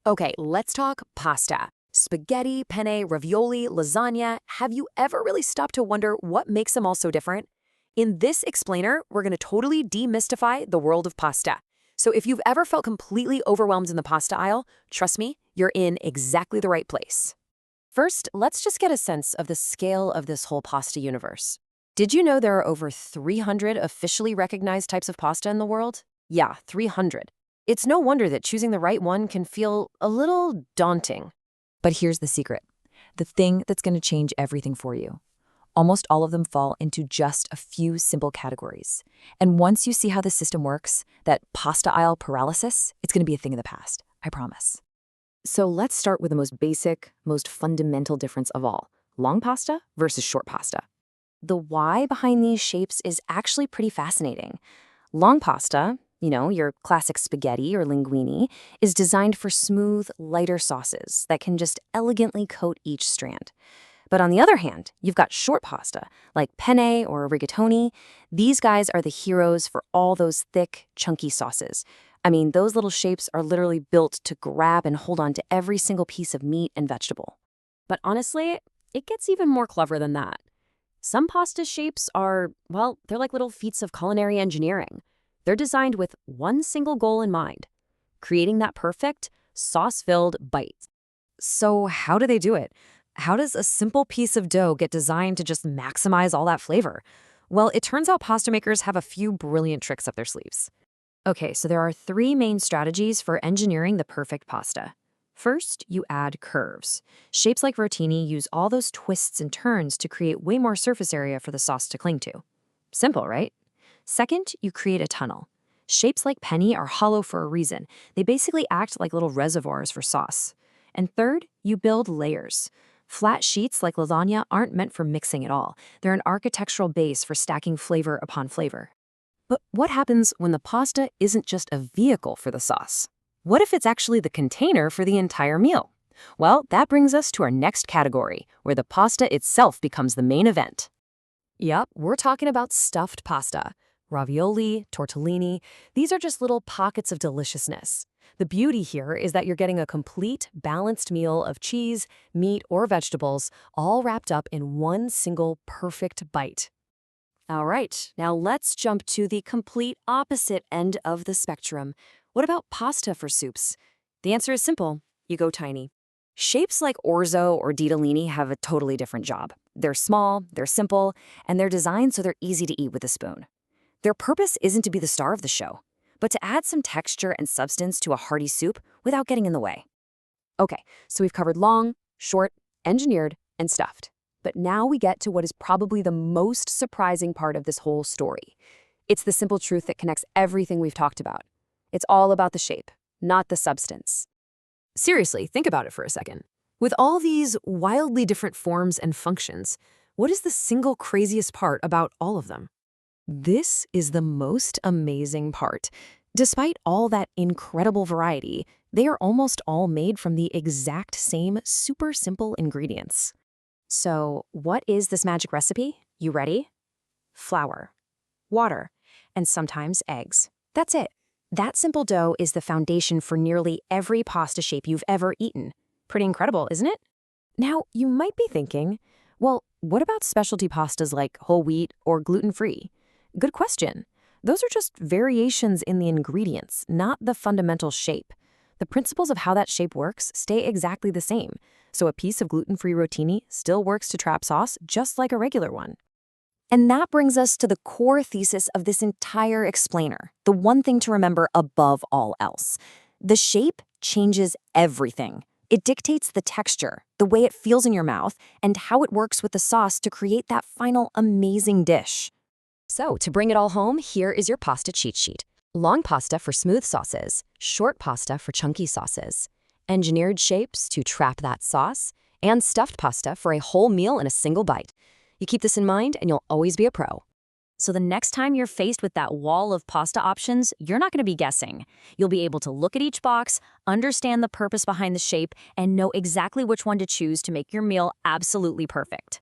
Okay, let's talk pasta. Spaghetti, penne, ravioli, lasagna. Have you ever really stopped to wonder what makes them all so different? In this explainer, we're going to totally demystify the world of pasta. So if you've ever felt completely overwhelmed in the pasta aisle, trust me, you're in exactly the right place. First, let's just get a sense of the scale of this whole pasta universe. Did you know there are over 300 officially recognized types of pasta in the world? Yeah, 300. It's no wonder that choosing the right one can feel a little daunting. But here's the secret. The thing that's going to change everything for you. Almost all of them fall into just a few simple categories. And once you see how the system works, that pasta aisle paralysis, it's going to be a thing of the past. I promise. So let's start with the most basic, most fundamental difference of all. Long pasta versus short pasta. The why behind these shapes is actually pretty fascinating. Long pasta, your classic spaghetti or linguine, is designed for smooth, lighter sauces that can just elegantly coat each strand. But on the other hand, you've got short pasta, like penne or rigatoni. These guys are the heroes for all those thick, chunky sauces. I mean, those little shapes are literally built to grab and hold on to every single piece of meat and vegetable. But honestly, it gets even more clever than that. Some pasta shapes are, well, they're like little feats of culinary engineering. They're designed with one single goal in mind, creating that perfect, sauce-filled bite. So how do they do it? How does a simple piece of dough get designed to just maximize all that flavor? Well, it turns out pasta makers have a few brilliant tricks up their sleeves. Okay, so there are three main strategies for engineering the perfect pasta. First, you add curves. Shapes like rotini use all those twists and turns to create way more surface area for the sauce to cling to. Simple, right? Second, you create a tunnel. Shapes like penne are hollow for a reason. They basically act like little reservoirs for sauce. And third, you build layers. Flat sheets like lasagna aren't meant for mixing at all. They're an architectural base for stacking flavor upon flavor. But what happens when the pasta isn't just a vehicle for the sauce? What if it's actually the container for the entire meal? Well, that brings us to our next category, where the pasta itself becomes the main event. Yep, we're talking about stuffed pasta. Ravioli, tortellini, these are just little pockets of deliciousness. The beauty here is that you're getting a complete, balanced meal of cheese, meat, or vegetables, all wrapped up in one single perfect bite. All right, now let's jump to the complete opposite end of the spectrum. What about pasta for soups? The answer is simple. You go tiny. Shapes like orzo or ditalini have a totally different job. They're small, they're simple, and they're designed so they're easy to eat with a spoon. Their purpose isn't to be the star of the show, but to add some texture and substance to a hearty soup without getting in the way. Okay, so we've covered long, short, engineered, and stuffed. But now we get to what is probably the most surprising part of this whole story. It's the simple truth that connects everything we've talked about. It's all about the shape, not the substance. Seriously, think about it for a second. With all these wildly different forms and functions, what is the single craziest part about all of them? This is the most amazing part. Despite all that incredible variety, they are almost all made from the exact same super simple ingredients. So, what is this magic recipe? You ready? Flour, water, and sometimes eggs. That's it. That simple dough is the foundation for nearly every pasta shape you've ever eaten. Pretty incredible, isn't it? Now, you might be thinking, well, what about specialty pastas like whole wheat or gluten-free? Good question. Those are just variations in the ingredients, not the fundamental shape. The principles of how that shape works stay exactly the same. So a piece of gluten-free rotini still works to trap sauce just like a regular one. And that brings us to the core thesis of this entire explainer, the one thing to remember above all else. The shape changes everything. It dictates the texture, the way it feels in your mouth, and how it works with the sauce to create that final amazing dish. So, to bring it all home, here is your pasta cheat sheet. Long pasta for smooth sauces, short pasta for chunky sauces, engineered shapes to trap that sauce, and stuffed pasta for a whole meal in a single bite. You keep this in mind and you'll always be a pro. So the next time you're faced with that wall of pasta options, you're not going to be guessing. You'll be able to look at each box, understand the purpose behind the shape, and know exactly which one to choose to make your meal absolutely perfect.